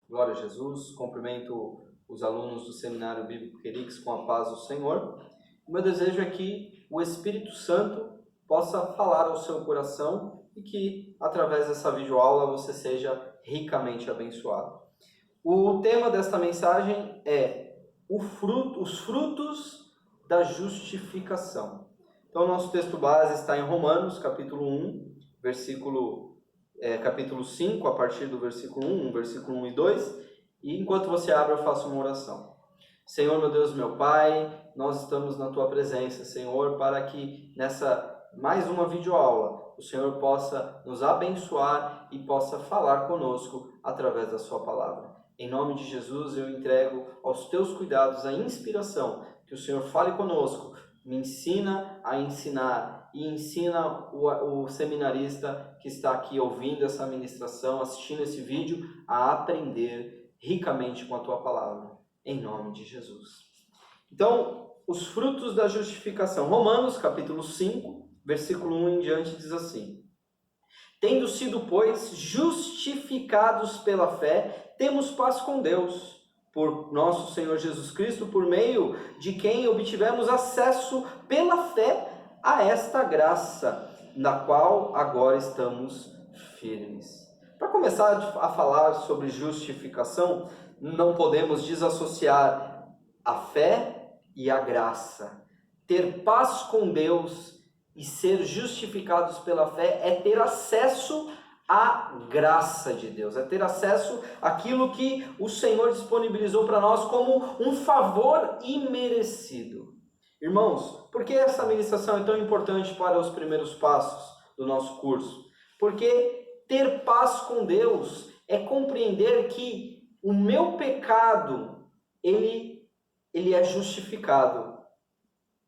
Glória a Jesus. Cumprimento os alunos do Seminário Bíblico Querix com a paz do Senhor. O meu desejo é que o Espírito Santo possa falar ao seu coração e que, através dessa videoaula, você seja ricamente abençoado. O tema desta mensagem é os frutos da justificação. Então, o nosso texto base está em Romanos, capítulo 1, capítulo 5, a partir do versículo 1, versículo 1 e 2. E enquanto você abre, eu faço uma oração. Senhor, meu Deus, meu Pai, nós estamos na Tua presença, Senhor, para que nessa mais uma videoaula o Senhor possa nos abençoar e possa falar conosco através da Sua palavra. Em nome de Jesus, eu entrego aos Teus cuidados a inspiração, que o Senhor fale conosco, me ensina a ensinar e ensina o seminarista que está aqui ouvindo essa ministração, assistindo esse vídeo, a aprender ricamente com a Tua palavra, em nome de Jesus. Então, os frutos da justificação. Romanos, capítulo 5, versículo 1 em diante, diz assim: Tendo sido, pois, justificados pela fé, temos paz com Deus, por nosso Senhor Jesus Cristo, por meio de quem obtivemos acesso pela fé a esta graça, na qual agora estamos firmes. Para começar a falar sobre justificação, não podemos desassociar a fé e a graça. Ter paz com Deus e ser justificados pela fé é ter acesso à graça de Deus, é ter acesso àquilo que o Senhor disponibilizou para nós como um favor imerecido. Irmãos, por que essa ministração é tão importante para os primeiros passos do nosso curso? Porque ter paz com Deus é compreender que o meu pecado, ele é justificado.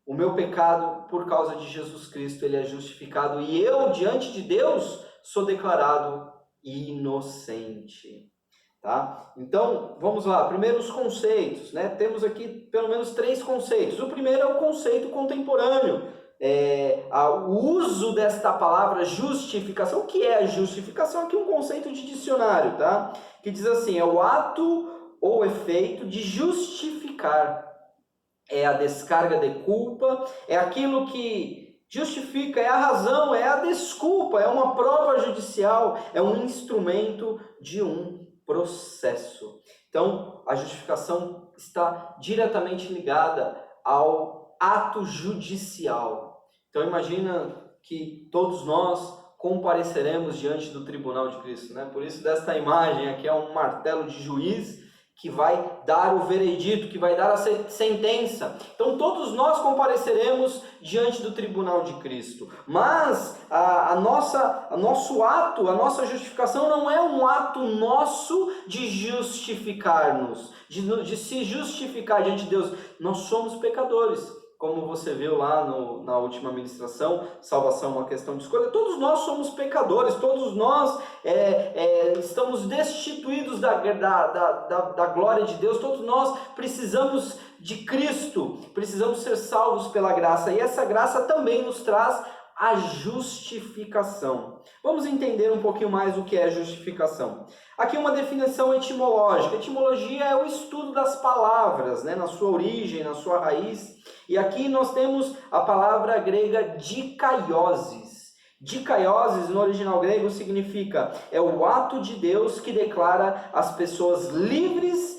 O meu pecado, por causa de Jesus Cristo, ele é justificado. E eu, diante de Deus, sou declarado inocente. Tá? Então, vamos lá. Primeiro os conceitos, né? Temos aqui pelo menos 3 conceitos. O primeiro é o conceito contemporâneo. O uso desta palavra justificação. O que é a justificação? Aqui um conceito de dicionário, tá? Que diz assim, é o ato ou efeito de justificar. É a descarga de culpa, é aquilo que justifica, é a razão, é a desculpa, é uma prova judicial, é um instrumento de um processo. Então, a justificação está diretamente ligada ao ato judicial. Então, imagina que todos nós compareceremos diante do tribunal de Cristo, né? Por isso, desta imagem aqui é um martelo de juiz que vai dar o veredito, que vai dar a sentença. Então, todos nós compareceremos diante do tribunal de Cristo. Mas nosso ato, a nossa justificação não é um ato nosso de justificar-nos, de se justificar diante de Deus. Nós somos pecadores. Como você viu lá na última ministração, salvação é uma questão de escolha. Todos nós somos pecadores, todos nós estamos destituídos da glória de Deus, todos nós precisamos de Cristo, precisamos ser salvos pela graça. E essa graça também nos traz a justificação. Vamos entender um pouquinho mais o que é justificação. Aqui uma definição etimológica. Etimologia é o estudo das palavras, né, na sua origem, na sua raiz. E aqui nós temos a palavra grega dikaioses. Dikaioses, no original grego, significa é o ato de Deus que declara as pessoas livres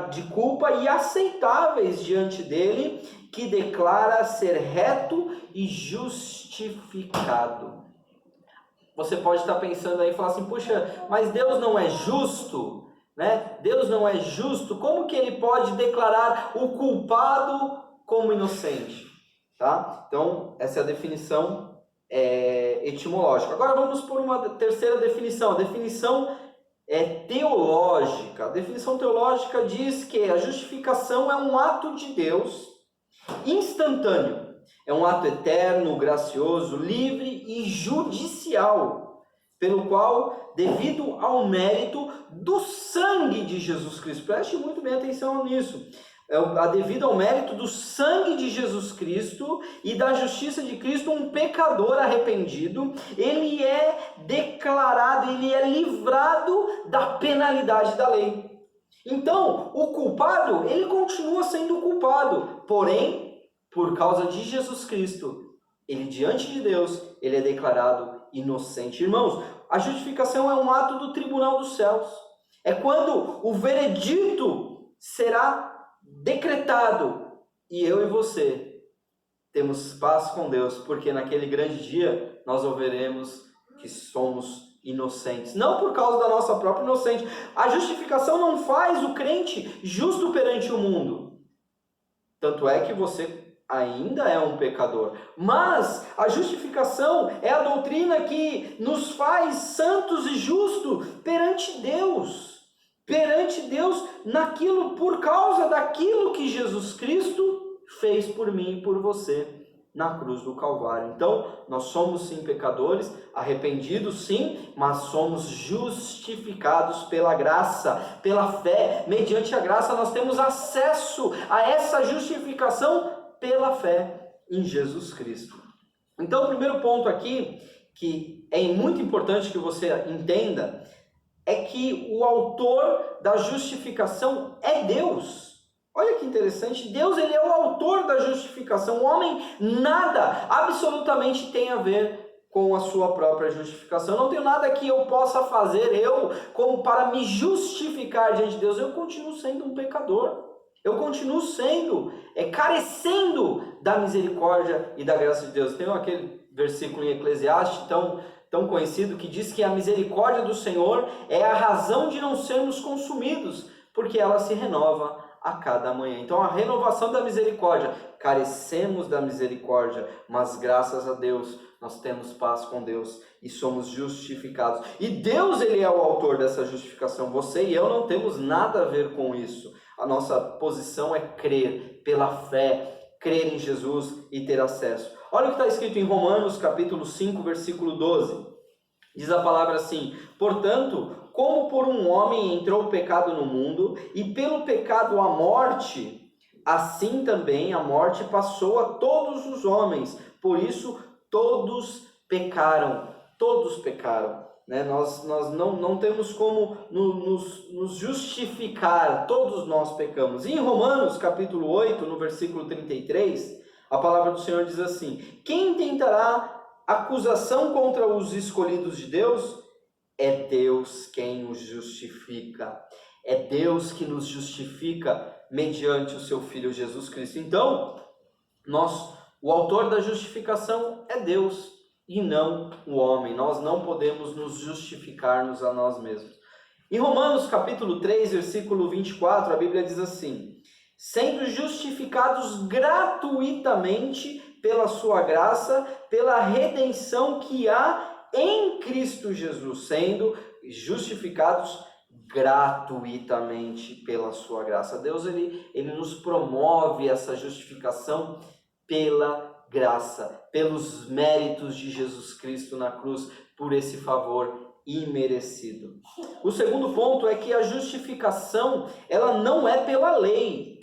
de culpa e aceitáveis diante dele, que declara ser reto e justificado. Você pode estar pensando aí e falar assim, puxa, mas Deus não é justo, né? Deus não é justo, como que ele pode declarar o culpado como inocente? Tá? Então, essa é a definição etimológica. Agora vamos por uma terceira definição, a definição teológica. A definição teológica diz que a justificação é um ato de Deus instantâneo. É um ato eterno, gracioso, livre e judicial, pelo qual, devido ao mérito do sangue de Jesus Cristo, preste muito bem atenção nisso, devido ao mérito do sangue de Jesus Cristo e da justiça de Cristo, um pecador arrependido, ele é declarado, ele é livrado da penalidade da lei. Então, o culpado, ele continua sendo culpado, porém, por causa de Jesus Cristo, ele diante de Deus, ele é declarado inocente. Irmãos, a justificação é um ato do tribunal dos céus. É quando o veredito será decretado e eu e você temos paz com Deus, porque naquele grande dia nós ouviremos que somos inocentes, não por causa da nossa própria inocência. A justificação não faz o crente justo perante o mundo. Tanto é que você ainda é um pecador. Mas a justificação é a doutrina que nos faz santos e justos perante Deus. Perante Deus naquilo, por causa daquilo que Jesus Cristo fez por mim e por você na cruz do Calvário. Então, nós somos sim pecadores, arrependidos sim, mas somos justificados pela graça, pela fé. Mediante a graça nós temos acesso a essa justificação pela fé em Jesus Cristo. Então, o primeiro ponto aqui, que é muito importante que você entenda, é que o autor da justificação é Deus. Olha que interessante, Deus ele é o autor da justificação. O homem nada, absolutamente tem a ver com a sua própria justificação. Eu não tenho nada que eu possa fazer, como para me justificar diante de Deus. Eu continuo sendo um pecador. Eu continuo sendo, carecendo da misericórdia e da graça de Deus. Tem aquele versículo em Eclesiastes tão conhecido que diz que a misericórdia do Senhor é a razão de não sermos consumidos, porque ela se renova a cada manhã. Então a renovação da misericórdia, carecemos da misericórdia, mas graças a Deus nós temos paz com Deus e somos justificados. E Deus ele é o autor dessa justificação. Você e eu não temos nada a ver com isso. A nossa posição é crer pela fé, crer em Jesus e ter acesso. Olha o que está escrito em Romanos capítulo 5, versículo 12. Diz a palavra assim: portanto, como por um homem entrou o pecado no mundo, e pelo pecado a morte, assim também a morte passou a todos os homens. Por isso, todos pecaram. Todos pecaram. Né? Nós não temos como nos justificar. Todos nós pecamos. E em Romanos capítulo 8, no versículo 33, a palavra do Senhor diz assim: quem tentará acusação contra os escolhidos de Deus? É Deus quem os justifica. É Deus que nos justifica mediante o seu Filho Jesus Cristo. Então, o autor da justificação é Deus e não o homem. Nós não podemos nos justificar-nos a nós mesmos. Em Romanos capítulo 3, versículo 24, a Bíblia diz assim: sendo justificados gratuitamente pela sua graça, pela redenção que há em Cristo Jesus, sendo justificados gratuitamente pela sua graça. Deus ele nos promove essa justificação pela graça, pelos méritos de Jesus Cristo na cruz, por esse favor imerecido. O segundo ponto é que a justificação, ela não é pela lei.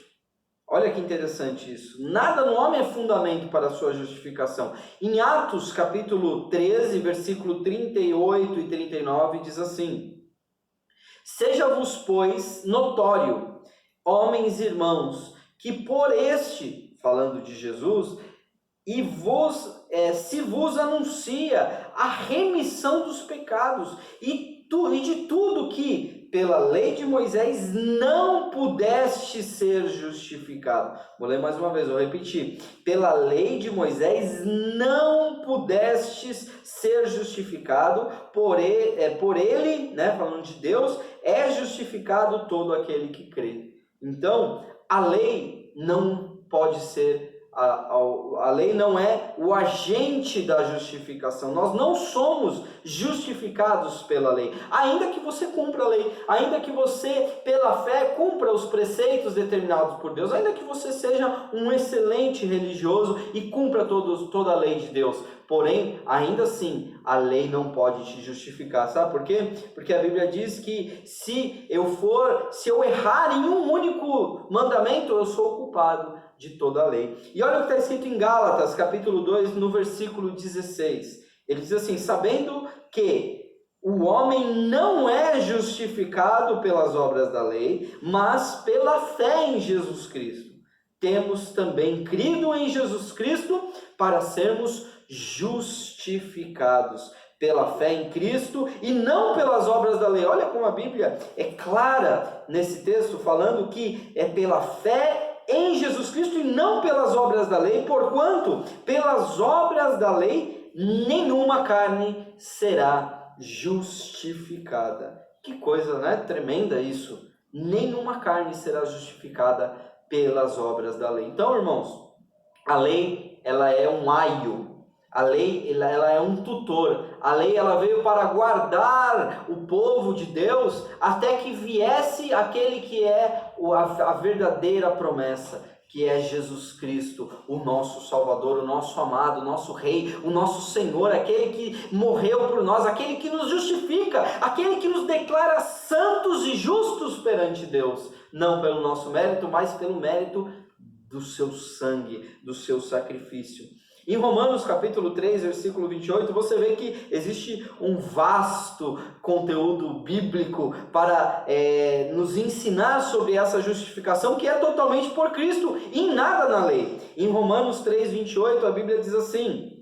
Olha que interessante isso. Nada no homem é fundamento para a sua justificação. Em Atos capítulo 13, versículo 38 e 39, diz assim: seja-vos, pois, notório, homens e irmãos, que por este, falando de Jesus, se vos anuncia a remissão dos pecados e de tudo que pela lei de Moisés não pudeste ser justificado. Vou ler mais uma vez, vou repetir. Pela lei de Moisés não pudestes ser justificado, por ele, né, falando de Deus, é justificado todo aquele que crê. Então, a lei não pode ser, a lei não é o agente da justificação. Nós não somos justificados pela lei, ainda que você cumpra a lei, ainda que você pela fé cumpra os preceitos determinados por Deus, ainda que você seja um excelente religioso e cumpra toda a lei de Deus. Porém, ainda assim, a lei não pode te justificar. Sabe por quê? Porque a Bíblia diz que se eu errar em um único mandamento, eu sou culpado de toda a lei. E olha o que está escrito em Gálatas, capítulo 2, no versículo 16. Ele diz assim: sabendo que o homem não é justificado pelas obras da lei, mas pela fé em Jesus Cristo. Temos também crido em Jesus Cristo para sermos justificados pela fé em Cristo e não pelas obras da lei. Olha como a Bíblia é clara nesse texto, falando que é pela fé em Jesus Cristo e não pelas obras da lei, porquanto pelas obras da lei nenhuma carne será justificada. Que coisa, né? Tremenda isso. Nenhuma carne será justificada pelas obras da lei. Então, irmãos, a lei, ela é um aio. A lei, ela é um tutor. A lei, ela veio para guardar o povo de Deus até que viesse aquele que é a verdadeira promessa, que é Jesus Cristo, o nosso Salvador, o nosso amado, o nosso Rei, o nosso Senhor, aquele que morreu por nós, aquele que nos justifica, aquele que nos declara santos e justos perante Deus, não pelo nosso mérito, mas pelo mérito do seu sangue, do seu sacrifício. Em Romanos capítulo 3, versículo 28, você vê que existe um vasto conteúdo bíblico para nos ensinar sobre essa justificação que é totalmente por Cristo e nada na lei. Em Romanos 3, 28, a Bíblia diz assim: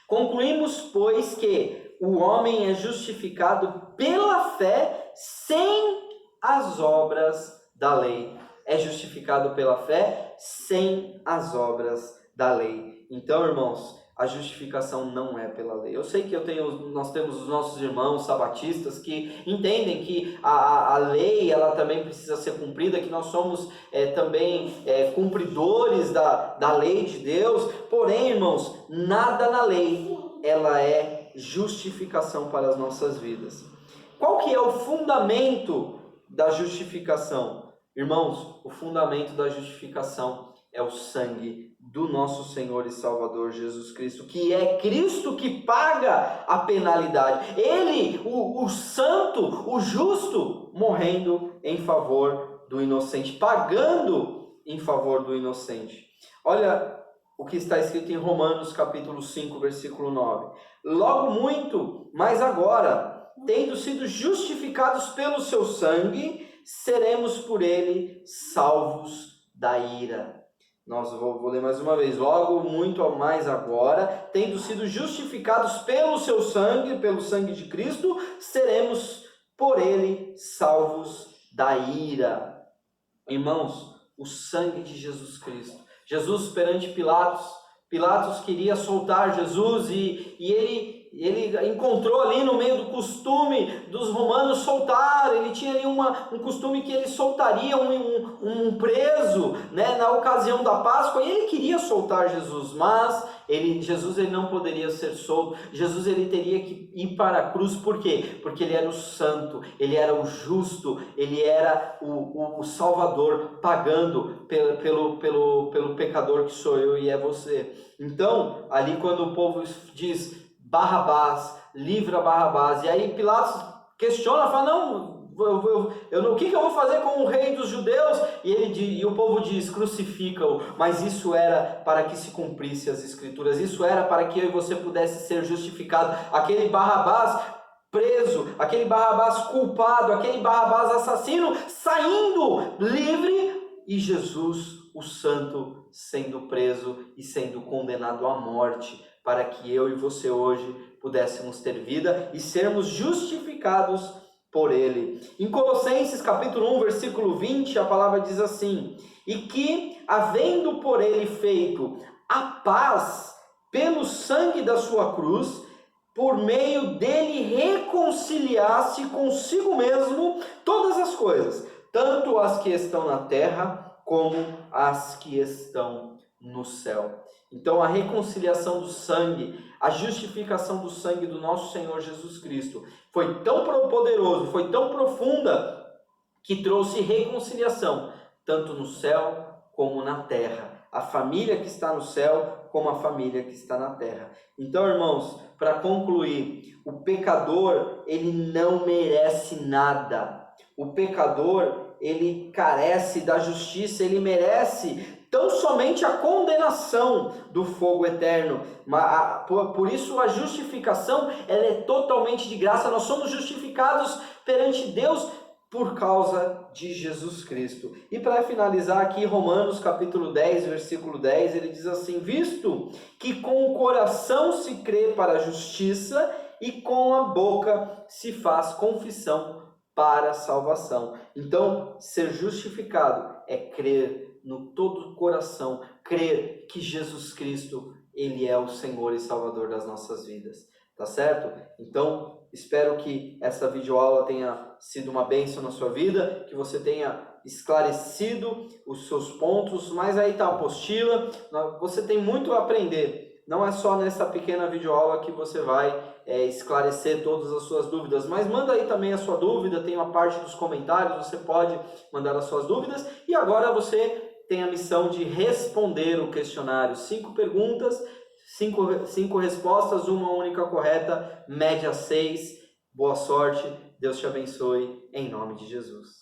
concluímos, pois, que o homem é justificado pela fé sem as obras da lei. É justificado pela fé sem as obras da lei. Então, irmãos, a justificação não é pela lei. Eu sei que nós temos os nossos irmãos sabatistas que entendem que a lei ela também precisa ser cumprida, que nós somos também cumpridores da lei de Deus. Porém, irmãos, nada na lei ela é justificação para as nossas vidas. Qual que é o fundamento da justificação? Irmãos, o fundamento da justificação é o sangue do nosso Senhor e Salvador Jesus Cristo, que é Cristo que paga a penalidade. Ele, o santo, o justo, morrendo em favor do inocente, pagando em favor do inocente. Olha o que está escrito em Romanos capítulo 5, versículo 9. Logo muito, mas agora, tendo sido justificados pelo seu sangue, seremos por ele salvos da ira. Vou ler mais uma vez. Logo, muito mais agora, tendo sido justificados pelo seu sangue, pelo sangue de Cristo, seremos por ele salvos da ira. Irmãos, o sangue de Jesus Cristo. Jesus perante Pilatos queria soltar Jesus e ele encontrou ali no meio do costume dos romanos soltar. Ele tinha ali um costume que ele soltaria um preso, né, na ocasião da Páscoa, e ele queria soltar Jesus, mas Jesus não poderia ser solto. Jesus ele teria que ir para a cruz. Por quê? Porque ele era o santo, ele era o justo, ele era o Salvador, pagando pelo pecador que sou eu e é você. Então, ali quando o povo diz Barrabás, livra Barrabás, e aí Pilatos questiona, fala, não, o que eu vou fazer com o rei dos judeus? E o povo diz, crucifica-o. Mas isso era para que se cumprisse as escrituras, isso era para que eu e você pudesse ser justificado. Aquele Barrabás preso, aquele Barrabás culpado, aquele Barrabás assassino, saindo livre, e Jesus, o santo, sendo preso e sendo condenado à morte, para que eu e você hoje pudéssemos ter vida e sermos justificados por ele. Em Colossenses capítulo 1, versículo 20, a palavra diz assim: e que, havendo por ele feito a paz pelo sangue da sua cruz, por meio dele reconciliasse consigo mesmo todas as coisas, tanto as que estão na terra como as que estão no céu. Então a reconciliação do sangue, a justificação do sangue do nosso Senhor Jesus Cristo foi tão poderoso, foi tão profunda, que trouxe reconciliação, tanto no céu como na terra. A família que está no céu, como a família que está na terra. Então, irmãos, para concluir, o pecador, ele não merece nada. O pecador, ele carece da justiça, ele merece tão somente a condenação do fogo eterno. Por isso a justificação ela é totalmente de graça. Nós somos justificados perante Deus por causa de Jesus Cristo. E para finalizar aqui, Romanos capítulo 10, versículo 10, ele diz assim: visto que com o coração se crê para a justiça e com a boca se faz confissão para a salvação. Então, ser justificado é crer no todo o coração, crer que Jesus Cristo, ele é o Senhor e Salvador das nossas vidas, tá certo? Então, espero que essa videoaula tenha sido uma bênção na sua vida, que você tenha esclarecido os seus pontos, mas aí está a apostila, você tem muito a aprender, não é só nessa pequena videoaula que você vai esclarecer todas as suas dúvidas, mas manda aí também a sua dúvida, tem uma parte dos comentários, você pode mandar as suas dúvidas, e agora você tem a missão de responder o questionário. 5 perguntas, 5 respostas, uma única correta, média 6. Boa sorte, Deus te abençoe, em nome de Jesus.